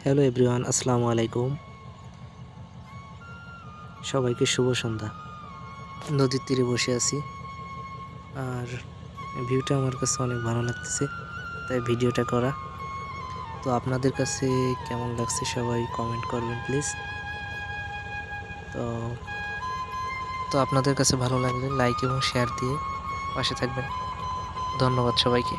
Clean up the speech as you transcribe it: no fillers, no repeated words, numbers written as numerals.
Hello everyone, আসসালামু আলাইকুম। সবাইকে শুভ সন্ধ্যা। নদীর তীরে বসে আছি আর ভিউটা আমার কাছে অনেক ভালো লাগতেছে, তাই ভিডিওটা করা। তো আপনাদের কাছে কেমন লাগছে সবাই কমেন্ট করবেন প্লিজ। তো তো আপনাদের কাছে ভালো লাগলে লাইক এবং শেয়ার দিয়ে পাশে থাকবেন। ধন্যবাদ সবাইকে।